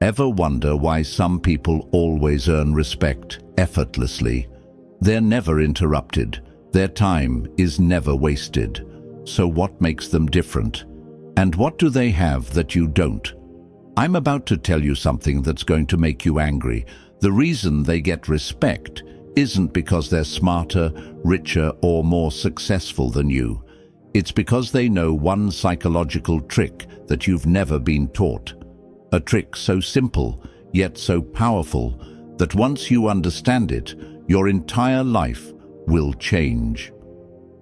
Ever wonder why some people always earn respect effortlessly? They're never interrupted. Their time is never wasted. So what makes them different? And what do they have that you don't? I'm about to tell you something that's going to make you angry. The reason they get respect isn't because they're smarter, richer, or more successful than you. It's because they know one psychological trick that you've never been taught. A trick so simple, yet so powerful, that once you understand it, your entire life will change.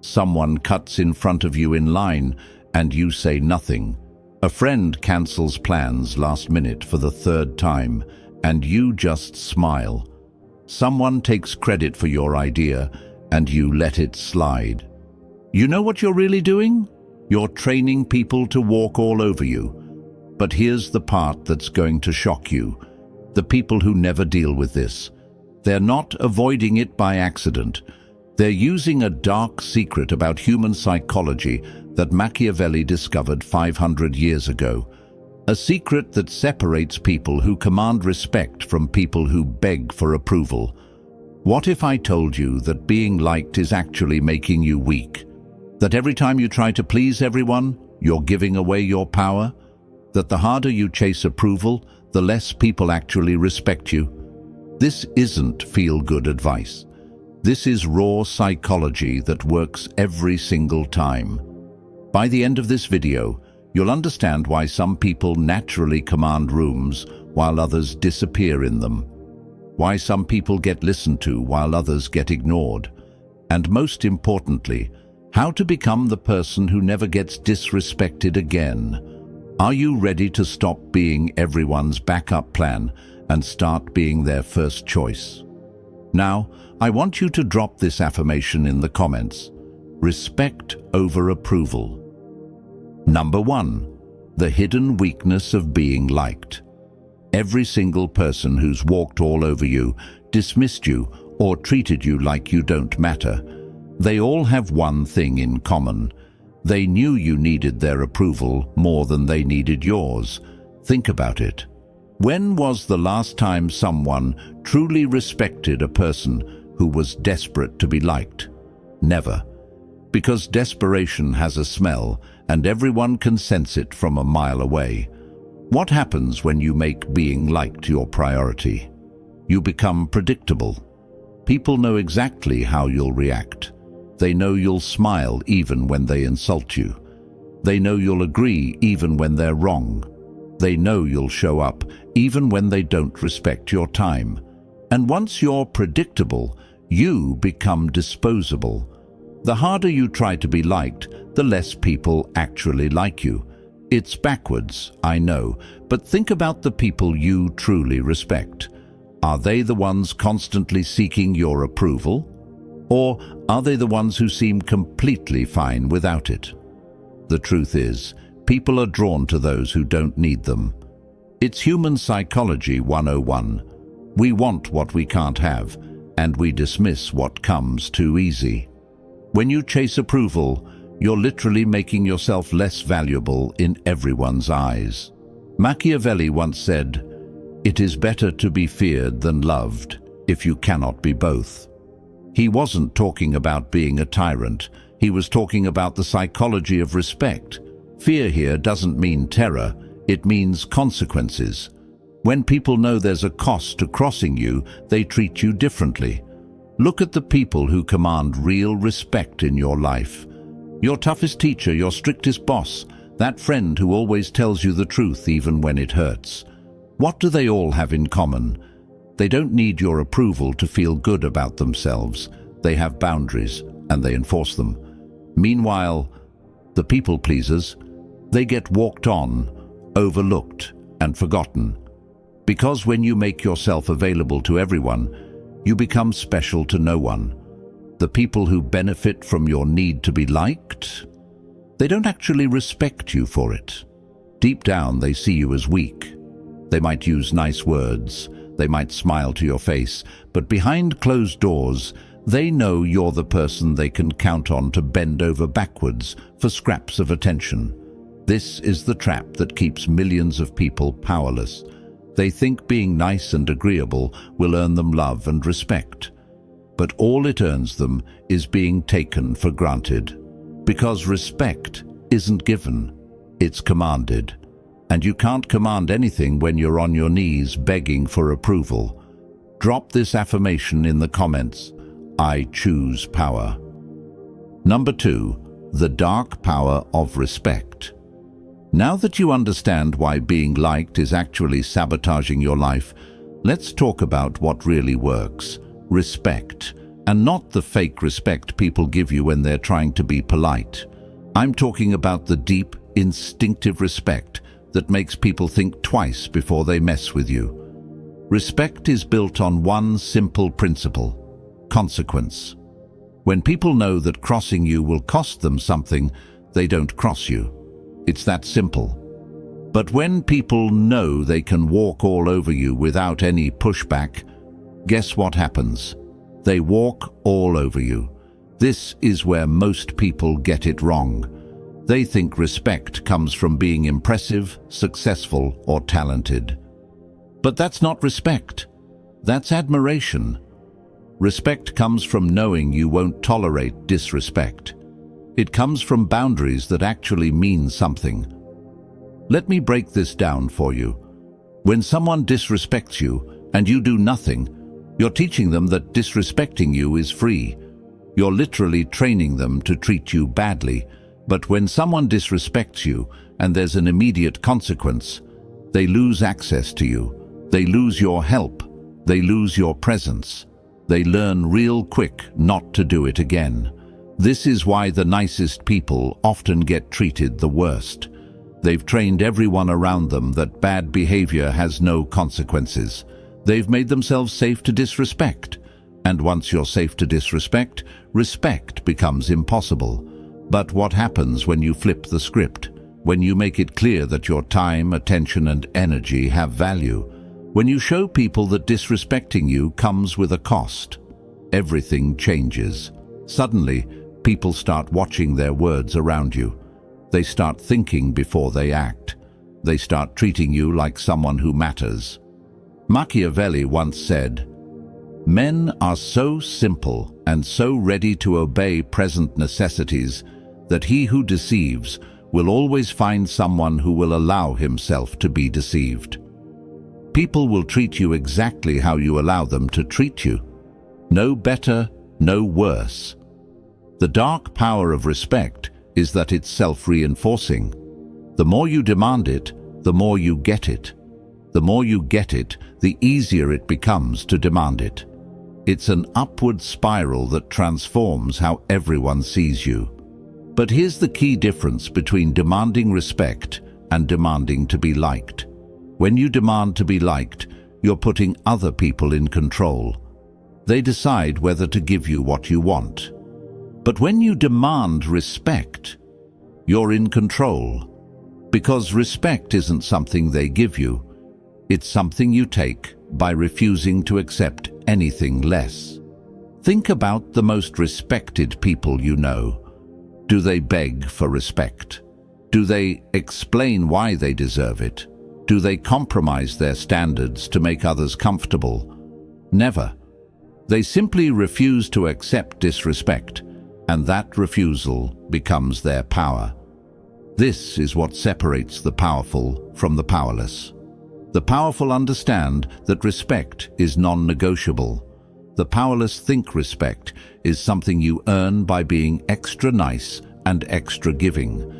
Someone cuts in front of you in line, and you say nothing. A friend cancels plans last minute for the third time, and you just smile. Someone takes credit for your idea, and you let it slide. You know what you're really doing? You're training people to walk all over you. But here's the part that's going to shock you. The people who never deal with this. They're not avoiding it by accident. They're using a dark secret about human psychology that Machiavelli discovered 500 years ago. A secret that separates people who command respect from people who beg for approval. What if I told you that being liked is actually making you weak? That every time you try to please everyone, you're giving away your power? That the harder you chase approval, the less people actually respect you? This isn't feel-good advice. This is raw psychology that works every single time. By the end of this video, you'll understand why some people naturally command rooms while others disappear in them. Why some people get listened to while others get ignored. And most importantly, how to become the person who never gets disrespected again. Are you ready to stop being everyone's backup plan and start being their first choice? Now, I want you to drop this affirmation in the comments. Respect over approval. Number 1. The hidden weakness of being liked. Every single person who's walked all over you, dismissed you, or treated you like you don't matter, they all have one thing in common. They knew you needed their approval more than they needed yours. Think about it. When was the last time someone truly respected a person who was desperate to be liked? Never. Because desperation has a smell, and everyone can sense it from a mile away. What happens when you make being liked your priority? You become predictable. People know exactly how you'll react. They know you'll smile even when they insult you. They know you'll agree even when they're wrong. They know you'll show up even when they don't respect your time. And once you're predictable, you become disposable. The harder you try to be liked, the less people actually like you. It's backwards, I know, but think about the people you truly respect. Are they the ones constantly seeking your approval? Or are they the ones who seem completely fine without it? The truth is, people are drawn to those who don't need them. It's human psychology 101. We want what we can't have, and we dismiss what comes too easy. When you chase approval, you're literally making yourself less valuable in everyone's eyes. Machiavelli once said, "It is better to be feared than loved, if you cannot be both." He wasn't talking about being a tyrant. He was talking about the psychology of respect. Fear here doesn't mean terror, it means consequences. When people know there's a cost to crossing you, they treat you differently. Look at the people who command real respect in your life. Your toughest teacher, your strictest boss, that friend who always tells you the truth even when it hurts. What do they all have in common? They don't need your approval to feel good about themselves. They have boundaries, and they enforce them. Meanwhile, the people pleasers, they get walked on, overlooked, and forgotten. Because when you make yourself available to everyone, you become special to no one. The people who benefit from your need to be liked, they don't actually respect you for it. Deep down, they see you as weak. They might use nice words, they might smile to your face, but behind closed doors, they know you're the person they can count on to bend over backwards for scraps of attention. This is the trap that keeps millions of people powerless. They think being nice and agreeable will earn them love and respect. But all it earns them is being taken for granted. Because respect isn't given, it's commanded. And you can't command anything when you're on your knees begging for approval. Drop this affirmation in the comments. I choose power. Number 2, the dark power of respect. Now that you understand why being liked is actually sabotaging your life, let's talk about what really works. Respect. And not the fake respect people give you when they're trying to be polite. I'm talking about the deep, instinctive respect that makes people think twice before they mess with you. Respect is built on one simple principle: consequence. When people know that crossing you will cost them something, they don't cross you. It's that simple. But when people know they can walk all over you without any pushback, guess what happens? They walk all over you. This is where most people get it wrong. They think respect comes from being impressive, successful, or talented. But that's not respect. That's admiration. Respect comes from knowing you won't tolerate disrespect. It comes from boundaries that actually mean something. Let me break this down for you. When someone disrespects you and you do nothing, you're teaching them that disrespecting you is free. You're literally training them to treat you badly. But when someone disrespects you and there's an immediate consequence, they lose access to you. They lose your help. They lose your presence. They learn real quick not to do it again. This is why the nicest people often get treated the worst. They've trained everyone around them that bad behavior has no consequences. They've made themselves safe to disrespect. And once you're safe to disrespect, respect becomes impossible. But what happens when you flip the script? When you make it clear that your time, attention, and energy have value? When you show people that disrespecting you comes with a cost, everything changes. Suddenly, people start watching their words around you. They start thinking before they act. They start treating you like someone who matters. Machiavelli once said, "Men are so simple and so ready to obey present necessities that he who deceives will always find someone who will allow himself to be deceived." People will treat you exactly how you allow them to treat you. No better, no worse. The dark power of respect is that it's self-reinforcing. The more you demand it, the more you get it. The more you get it, the easier it becomes to demand it. It's an upward spiral that transforms how everyone sees you. But here's the key difference between demanding respect and demanding to be liked. When you demand to be liked, you're putting other people in control. They decide whether to give you what you want. But when you demand respect, you're in control. Because respect isn't something they give you. It's something you take by refusing to accept anything less. Think about the most respected people you know. Do they beg for respect? Do they explain why they deserve it? Do they compromise their standards to make others comfortable? Never. They simply refuse to accept disrespect, and that refusal becomes their power. This is what separates the powerful from the powerless. The powerful understand that respect is non-negotiable. The powerless think respect is something you earn by being extra nice and extra giving.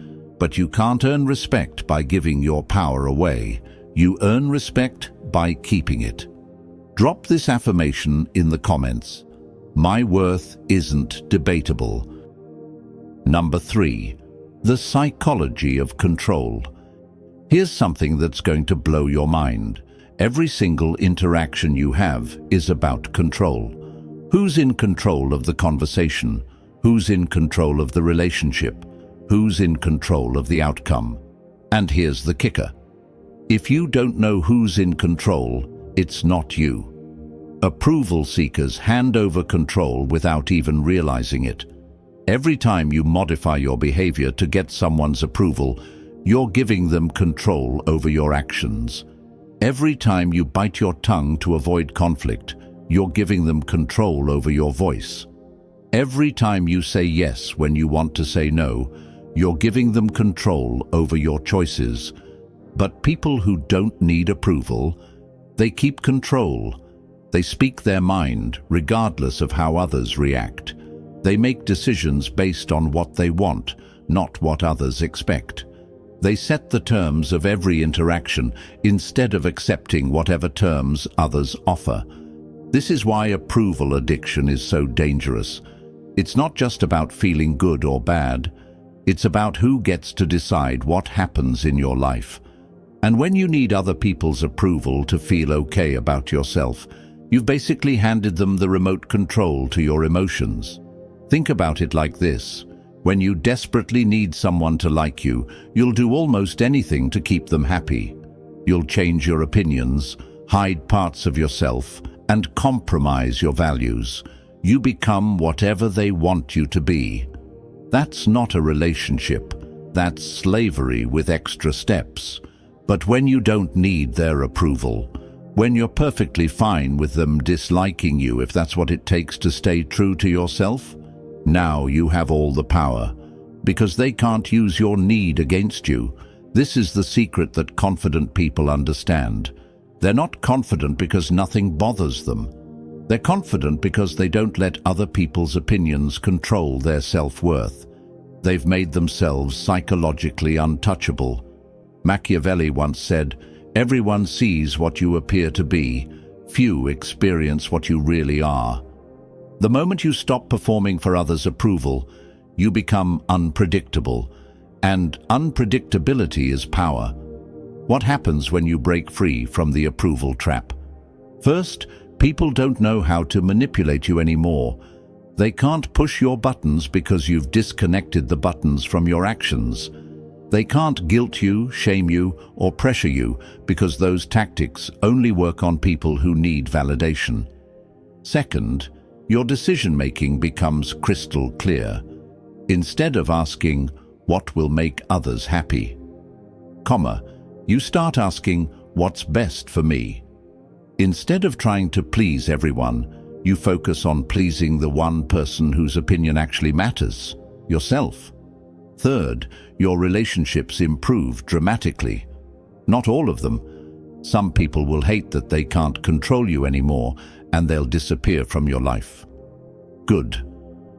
But you can't earn respect by giving your power away. You earn respect by keeping it. Drop this affirmation in the comments. My worth isn't debatable. Number 3, the psychology of control. Here's something that's going to blow your mind. Every single interaction you have is about control. Who's in control of the conversation? Who's in control of the relationship? Who's in control of the outcome? And here's the kicker. If you don't know who's in control, it's not you. Approval seekers hand over control without even realizing it. Every time you modify your behavior to get someone's approval, you're giving them control over your actions. Every time you bite your tongue to avoid conflict, you're giving them control over your voice. Every time you say yes when you want to say no, you're giving them control over your choices. But people who don't need approval, they keep control. They speak their mind regardless of how others react. They make decisions based on what they want, not what others expect. They set the terms of every interaction instead of accepting whatever terms others offer. This is why approval addiction is so dangerous. It's not just about feeling good or bad. It's about who gets to decide what happens in your life. And when you need other people's approval to feel okay about yourself, you've basically handed them the remote control to your emotions. Think about it like this. When you desperately need someone to like you, you'll do almost anything to keep them happy. You'll change your opinions, hide parts of yourself, and compromise your values. You become whatever they want you to be. That's not a relationship. That's slavery with extra steps. But when you don't need their approval, when you're perfectly fine with them disliking you if that's what it takes to stay true to yourself, now you have all the power, because they can't use your need against you. This is the secret that confident people understand. They're not confident because nothing bothers them. They're confident because they don't let other people's opinions control their self-worth. They've made themselves psychologically untouchable. Machiavelli once said, "Everyone sees what you appear to be. Few experience what you really are." The moment you stop performing for others' approval, you become unpredictable, and unpredictability is power. What happens when you break free from the approval trap? First, people don't know how to manipulate you anymore. They can't push your buttons because you've disconnected the buttons from your actions. They can't guilt you, shame you, or pressure you because those tactics only work on people who need validation. Second, your decision-making becomes crystal clear. Instead of asking, "What will make others happy?" you start asking, "What's best for me?" Instead of trying to please everyone, you focus on pleasing the one person whose opinion actually matters, yourself. Third, your relationships improve dramatically. Not all of them. Some people will hate that they can't control you anymore, and they'll disappear from your life. Good.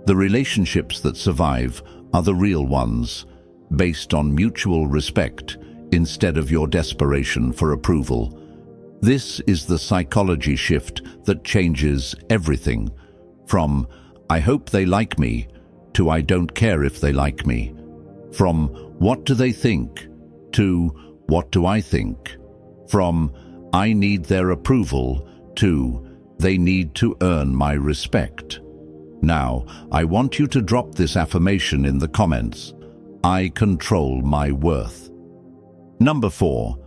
The relationships that survive are the real ones, based on mutual respect instead of your desperation for approval. This is the psychology shift that changes everything, from "I hope they like me" to "I don't care if they like me." From "What do they think?" to "What do I think?" From "I need their approval" to "They need to earn my respect." Now, I want you to drop this affirmation in the comments. I control my worth. Number 4.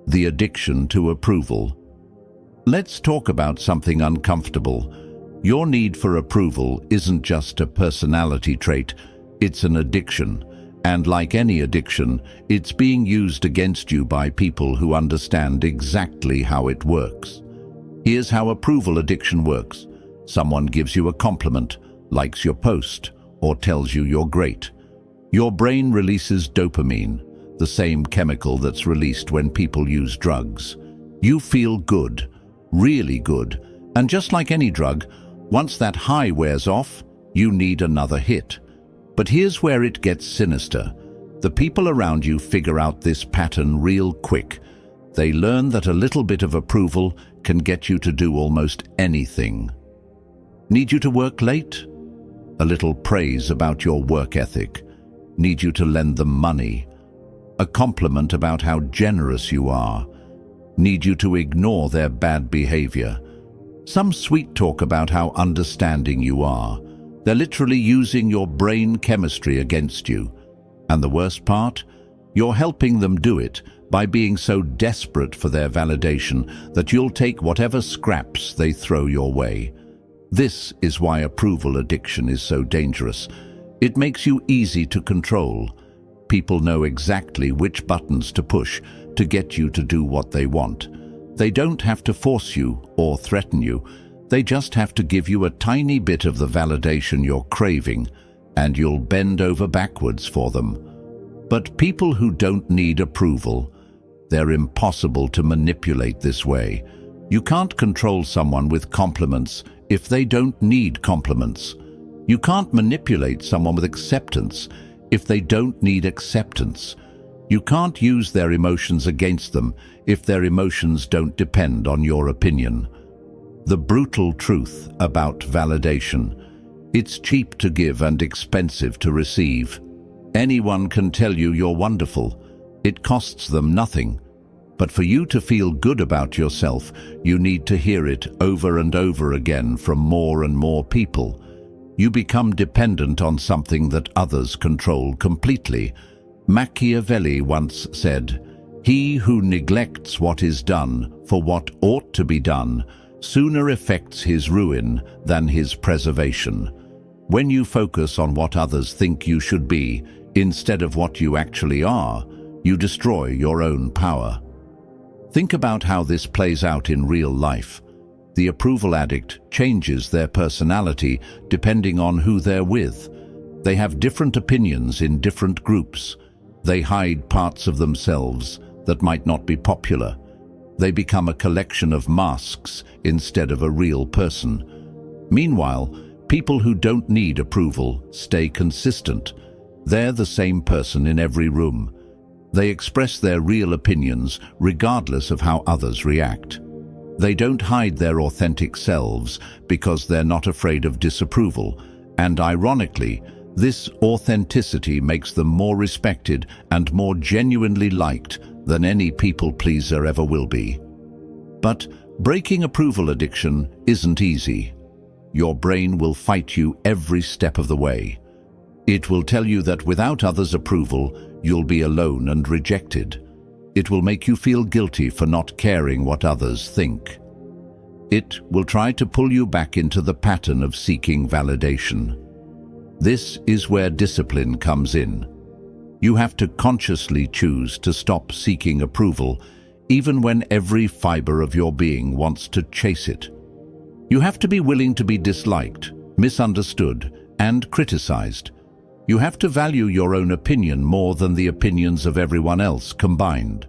The addiction to approval. Let's talk about something uncomfortable. Your need for approval isn't just a personality trait, it's an addiction. And like any addiction, it's being used against you by people who understand exactly how it works. Here's how approval addiction works. Someone gives you a compliment, likes your post, or tells you you're great. Your brain releases dopamine, the same chemical that's released when people use drugs. You feel good, really good, and just like any drug, once that high wears off, you need another hit. But here's where it gets sinister. The people around you figure out this pattern real quick. They learn that a little bit of approval can get you to do almost anything. Need you to work late? A little praise about your work ethic. Need you to lend them money? A compliment about how generous you are. Need you to ignore their bad behavior? Some sweet talk about how understanding you are. They're literally using your brain chemistry against you. And the worst part? You're helping them do it by being so desperate for their validation that you'll take whatever scraps they throw your way. This is why approval addiction is so dangerous. It makes you easy to control. People know exactly which buttons to push to get you to do what they want. They don't have to force you or threaten you. They just have to give you a tiny bit of the validation you're craving, and you'll bend over backwards for them. But people who don't need approval, they're impossible to manipulate this way. You can't control someone with compliments if they don't need compliments. You can't manipulate someone with acceptance if they don't need acceptance. You can't use their emotions against them if their emotions don't depend on your opinion. The brutal truth about validation: it's cheap to give and expensive to receive. Anyone can tell you you're wonderful. It costs them nothing. But for you to feel good about yourself, you need to hear it over and over again from more and more people. You become dependent on something that others control completely. Machiavelli once said, "He who neglects what is done for what ought to be done sooner effects his ruin than his preservation." When you focus on what others think you should be instead of what you actually are, you destroy your own power. Think about how this plays out in real life. The approval addict changes their personality depending on who they're with. They have different opinions in different groups. They hide parts of themselves that might not be popular. They become a collection of masks instead of a real person. Meanwhile, people who don't need approval stay consistent. They're the same person in every room. They express their real opinions regardless of how others react. They don't hide their authentic selves because they're not afraid of disapproval. And ironically, this authenticity makes them more respected and more genuinely liked than any people-pleaser ever will be. But breaking approval addiction isn't easy. Your brain will fight you every step of the way. It will tell you that without others' approval, you'll be alone and rejected. It will make you feel guilty for not caring what others think. It will try to pull you back into the pattern of seeking validation. This is where discipline comes in. You have to consciously choose to stop seeking approval, even when every fiber of your being wants to chase it. You have to be willing to be disliked, misunderstood, and criticized. You have to value your own opinion more than the opinions of everyone else combined.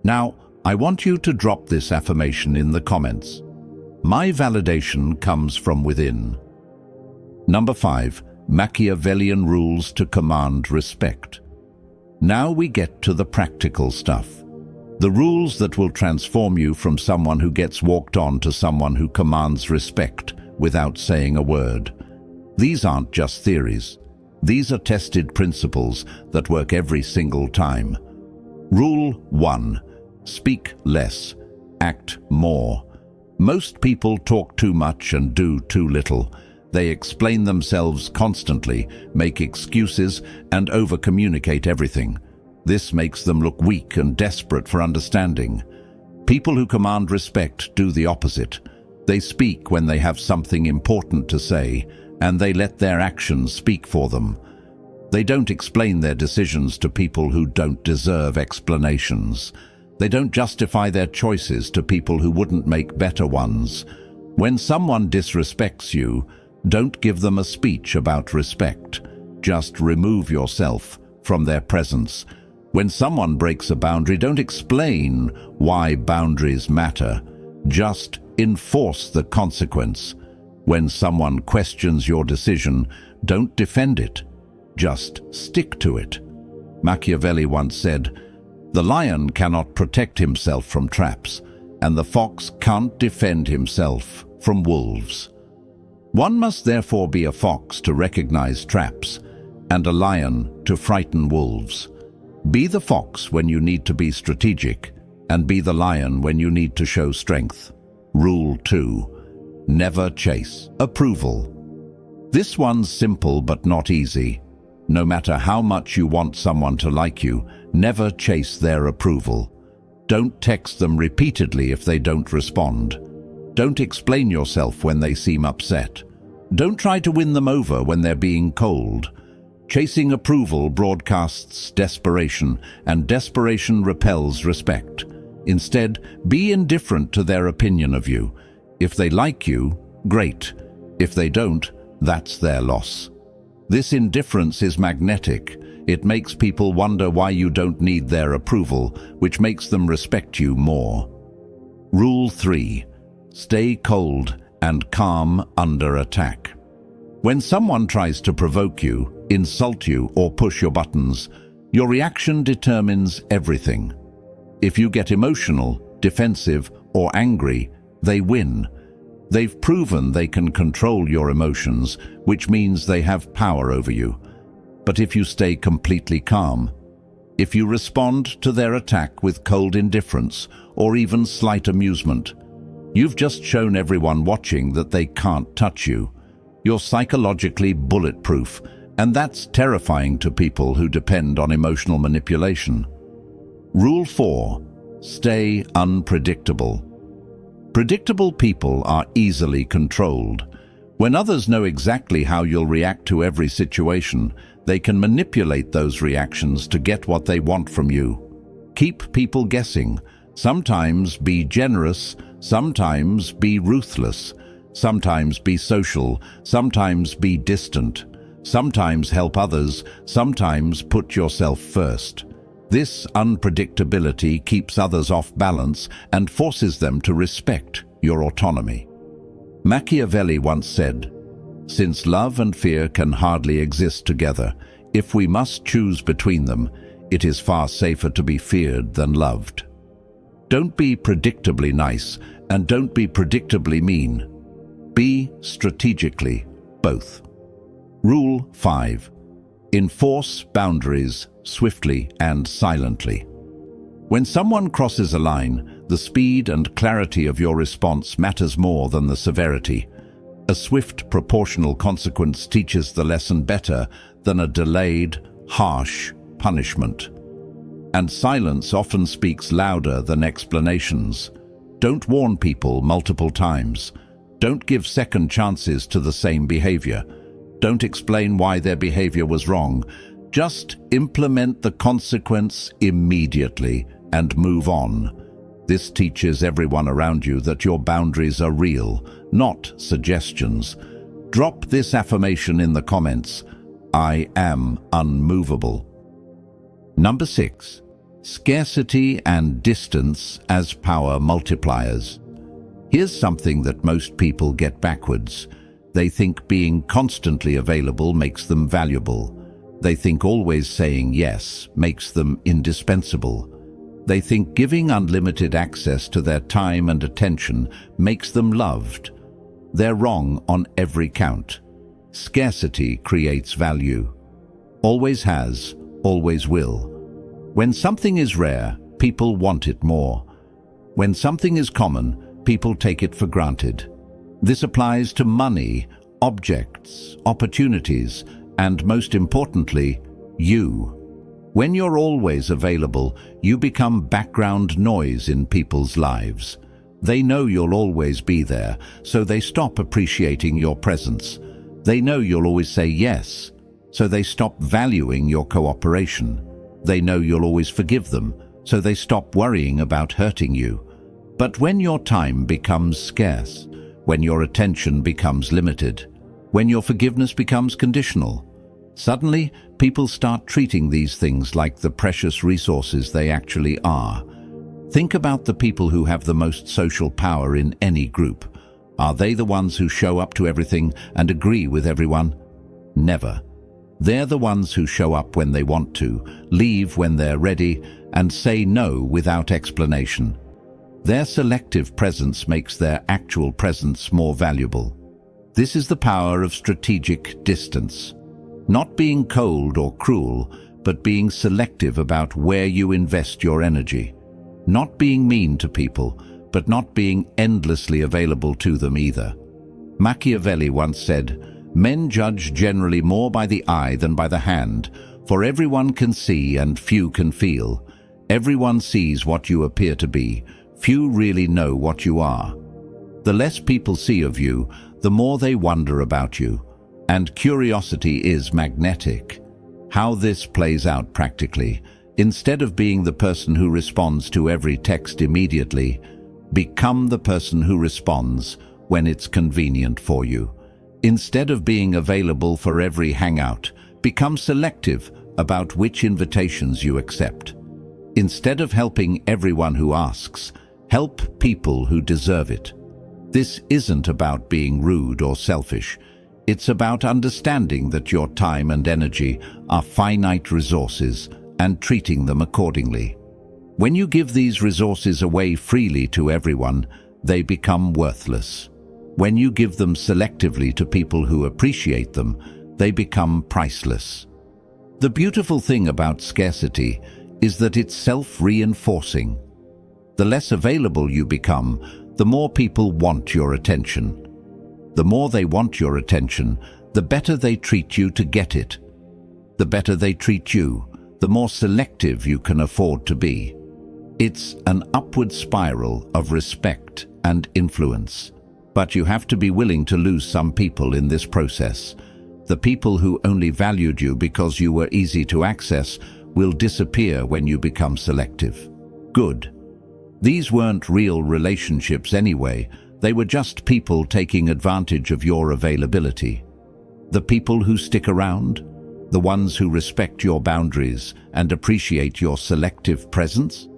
Now, I want you to drop this affirmation in the comments. My validation comes from within. Number 5. Machiavellian rules to command respect. Now we get to the practical stuff. The rules that will transform you from someone who gets walked on to someone who commands respect without saying a word. These aren't just theories. These are tested principles that work every single time. Rule 1. Speak less, act more. Most people talk too much and do too little. They explain themselves constantly, make excuses, and over-communicate everything. This makes them look weak and desperate for understanding. People who command respect do the opposite. They speak when they have something important to say, and they let their actions speak for them. They don't explain their decisions to people who don't deserve explanations. They don't justify their choices to people who wouldn't make better ones. When someone disrespects you, don't give them a speech about respect. Just remove yourself from their presence. When someone breaks a boundary, don't explain why boundaries matter. Just enforce the consequence. When someone questions your decision, don't defend it. Just stick to it. Machiavelli once said, "The lion cannot protect himself from traps, and the fox can't defend himself from wolves." One must therefore be a fox to recognize traps, and a lion to frighten wolves. Be the fox when you need to be strategic, and be the lion when you need to show strength. Rule 2. Never chase approval. This one's simple but not easy. No matter how much you want someone to like you, never chase their approval. Don't text them repeatedly if they don't respond. Don't explain yourself when they seem upset. Don't try to win them over when they're being cold. Chasing approval broadcasts desperation, and desperation repels respect. Instead, be indifferent to their opinion of you. If they like you, great. If they don't, that's their loss. This indifference is magnetic. It makes people wonder why you don't need their approval, which makes them respect you more. Rule 3. Stay cold and calm under attack. When someone tries to provoke you, insult you, or push your buttons, your reaction determines everything. If you get emotional, defensive, or angry, they win. They've proven they can control your emotions, which means they have power over you. But if you stay completely calm, if you respond to their attack with cold indifference or even slight amusement, you've just shown everyone watching that they can't touch you. You're psychologically bulletproof, and that's terrifying to people who depend on emotional manipulation. Rule 4. Stay unpredictable. Predictable people are easily controlled. When others know exactly how you'll react to every situation, they can manipulate those reactions to get what they want from you. Keep people guessing. Sometimes be generous, sometimes be ruthless, sometimes be social, sometimes be distant, sometimes help others, sometimes put yourself first. This unpredictability keeps others off balance and forces them to respect your autonomy. Machiavelli once said, "Since love and fear can hardly exist together, if we must choose between them, it is far safer to be feared than loved." Don't be predictably nice and don't be predictably mean. Be strategically both. Rule 5. Enforce boundaries swiftly and silently. When someone crosses a line, the speed and clarity of your response matters more than the severity. A swift, proportional consequence teaches the lesson better than a delayed, harsh punishment. And silence often speaks louder than explanations. Don't warn people multiple times. Don't give second chances to the same behavior. Don't explain why their behavior was wrong. Just implement the consequence immediately and move on. This teaches everyone around you that your boundaries are real, not suggestions. Drop this affirmation in the comments: I am unmovable. Number 6. Scarcity and distance as power multipliers. Here's something that most people get backwards. They think being constantly available makes them valuable. They think always saying yes makes them indispensable. They think giving unlimited access to their time and attention makes them loved. They're wrong on every count. Scarcity creates value. Always has, always will. When something is rare, people want it more. When something is common, people take it for granted. This applies to money, objects, opportunities, and most importantly, you. When you're always available, you become background noise in people's lives. They know you'll always be there, so they stop appreciating your presence. They know you'll always say yes, so they stop valuing your cooperation. They know you'll always forgive them, so they stop worrying about hurting you. But when your time becomes scarce, when your attention becomes limited, when your forgiveness becomes conditional, suddenly people start treating these things like the precious resources they actually are. Think about the people who have the most social power in any group. Are they the ones who show up to everything and agree with everyone? Never. They're the ones who show up when they want to, leave when they're ready, and say no without explanation. Their selective presence makes their actual presence more valuable. This is the power of strategic distance. Not being cold or cruel, but being selective about where you invest your energy. Not being mean to people, but not being endlessly available to them either. Machiavelli once said, "Men judge generally more by the eye than by the hand, for everyone can see and few can feel. Everyone sees what you appear to be. Few really know what you are." The less people see of you, the more they wonder about you. And curiosity is magnetic. How this plays out practically. Instead of being the person who responds to every text immediately, become the person who responds when it's convenient for you. Instead of being available for every hangout, become selective about which invitations you accept. Instead of helping everyone who asks, help people who deserve it. This isn't about being rude or selfish. It's about understanding that your time and energy are finite resources and treating them accordingly. When you give these resources away freely to everyone, they become worthless. When you give them selectively to people who appreciate them, they become priceless. The beautiful thing about scarcity is that it's self-reinforcing. The less available you become, the more people want your attention. The more they want your attention, the better they treat you to get it. The better they treat you, the more selective you can afford to be. It's an upward spiral of respect and influence. But you have to be willing to lose some people in this process. The people who only valued you because you were easy to access will disappear when you become selective. Good. These weren't real relationships anyway. They were just people taking advantage of your availability. The people who stick around, the ones who respect your boundaries and appreciate your selective presence,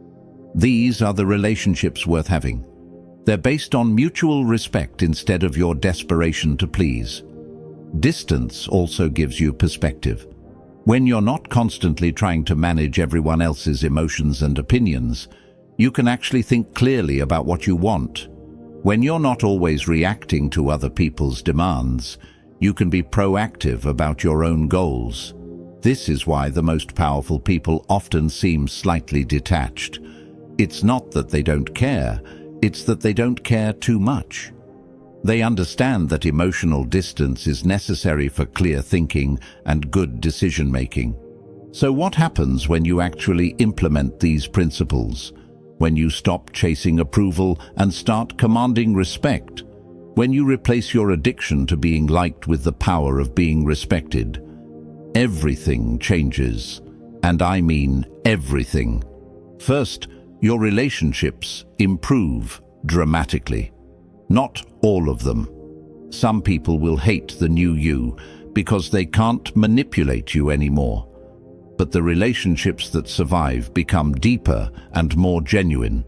these are the relationships worth having. They're based on mutual respect instead of your desperation to please. Distance also gives you perspective. When you're not constantly trying to manage everyone else's emotions and opinions, you can actually think clearly about what you want. When you're not always reacting to other people's demands, you can be proactive about your own goals. This is why the most powerful people often seem slightly detached. It's not that they don't care, it's that they don't care too much. They understand that emotional distance is necessary for clear thinking and good decision-making. So what happens when you actually implement these principles? When you stop chasing approval and start commanding respect? When you replace your addiction to being liked with the power of being respected? Everything changes. And I mean everything. First, your relationships improve dramatically. Not all of them. Some people will hate the new you because they can't manipulate you anymore. But the relationships that survive become deeper and more genuine.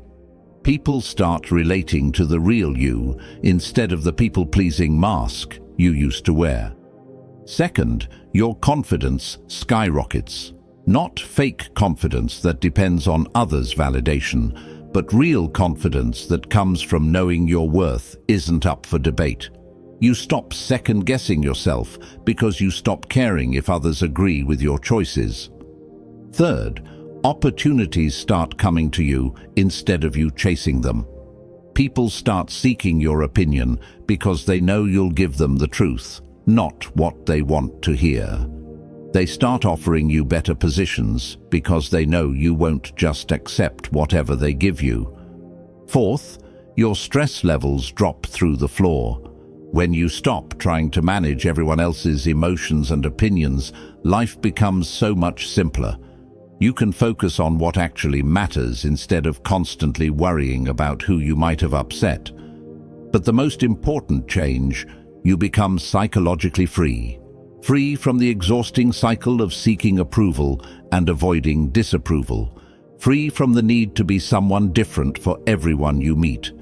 People start relating to the real you instead of the people-pleasing mask you used to wear. Second, your confidence skyrockets. Not fake confidence that depends on others' validation, but real confidence that comes from knowing your worth isn't up for debate. You stop second-guessing yourself because you stop caring if others agree with your choices. Third, opportunities start coming to you instead of you chasing them. People start seeking your opinion because they know you'll give them the truth, not what they want to hear. They start offering you better positions because they know you won't just accept whatever they give you. Fourth, your stress levels drop through the floor. When you stop trying to manage everyone else's emotions and opinions, life becomes so much simpler. You can focus on what actually matters instead of constantly worrying about who you might have upset. But the most important change, you become psychologically free. Free from the exhausting cycle of seeking approval and avoiding disapproval. Free from the need to be someone different for everyone you meet.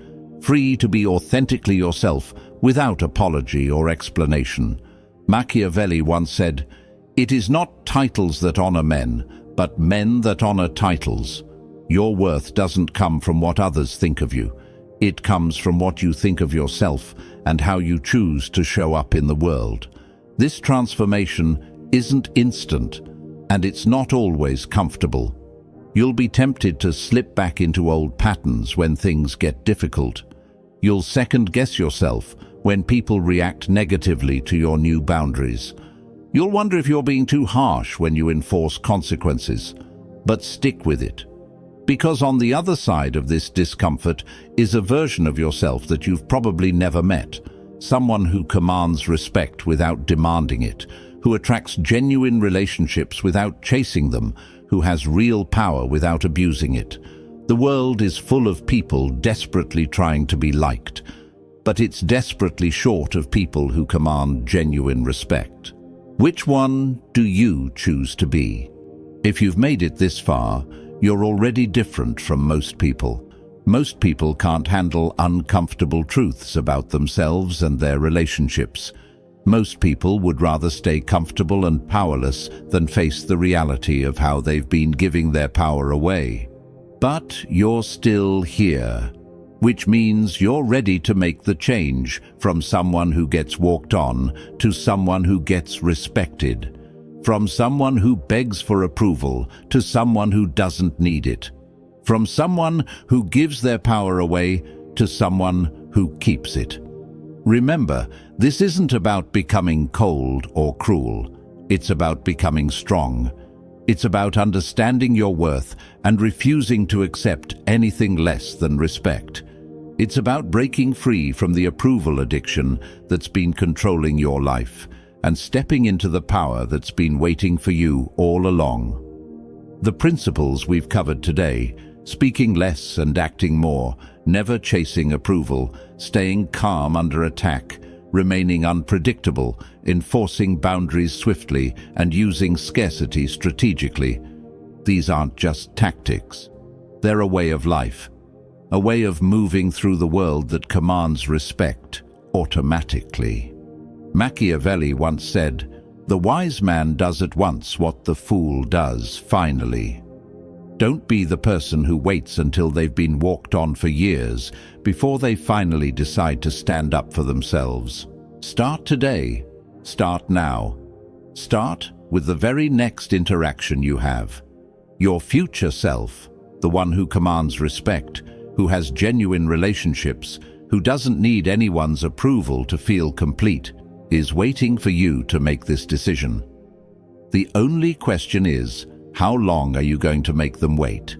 Free to be authentically yourself without apology or explanation. Machiavelli once said, "It is not titles that honor men, but men that honor titles." Your worth doesn't come from what others think of you. It comes from what you think of yourself and how you choose to show up in the world. This transformation isn't instant, and it's not always comfortable. You'll be tempted to slip back into old patterns when things get difficult. You'll second-guess yourself when people react negatively to your new boundaries. You'll wonder if you're being too harsh when you enforce consequences, but stick with it. Because on the other side of this discomfort is a version of yourself that you've probably never met. Someone who commands respect without demanding it, who attracts genuine relationships without chasing them, who has real power without abusing it. The world is full of people desperately trying to be liked, but it's desperately short of people who command genuine respect. Which one do you choose to be? If you've made it this far, you're already different from most people. Most people can't handle uncomfortable truths about themselves and their relationships. Most people would rather stay comfortable and powerless than face the reality of how they've been giving their power away. But you're still here, which means you're ready to make the change from someone who gets walked on to someone who gets respected, from someone who begs for approval to someone who doesn't need it, from someone who gives their power away to someone who keeps it. Remember, this isn't about becoming cold or cruel. It's about becoming strong. It's about understanding your worth and refusing to accept anything less than respect. It's about breaking free from the approval addiction that's been controlling your life and stepping into the power that's been waiting for you all along. The principles we've covered today, speaking less and acting more, never chasing approval, staying calm under attack, remaining unpredictable, enforcing boundaries swiftly, and using scarcity strategically. These aren't just tactics. They're a way of life, a way of moving through the world that commands respect automatically. Machiavelli once said, "The wise man does at once what the fool does finally." Don't be the person who waits until they've been walked on for years before they finally decide to stand up for themselves. Start today. Start now. Start with the very next interaction you have. Your future self, the one who commands respect, who has genuine relationships, who doesn't need anyone's approval to feel complete, is waiting for you to make this decision. The only question is, how long are you going to make them wait?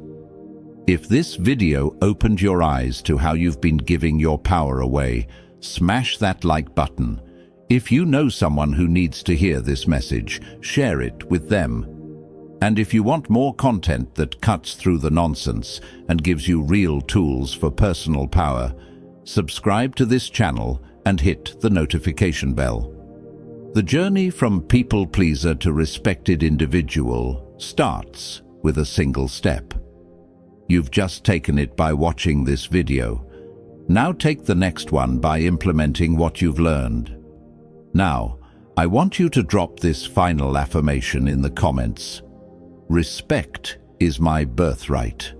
If this video opened your eyes to how you've been giving your power away, smash that like button. If you know someone who needs to hear this message, share it with them. And if you want more content that cuts through the nonsense and gives you real tools for personal power, subscribe to this channel and hit the notification bell. The journey from people pleaser to respected individual starts with a single step. You've just taken it by watching this video. Now take the next one by implementing what you've learned. Now, I want you to drop this final affirmation in the comments. Respect is my birthright.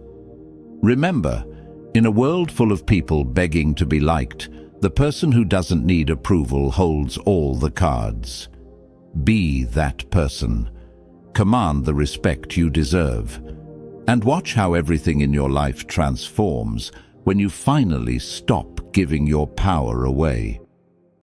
Remember, in a world full of people begging to be liked, the person who doesn't need approval holds all the cards. Be that person. Command the respect you deserve. And watch how everything in your life transforms when you finally stop giving your power away.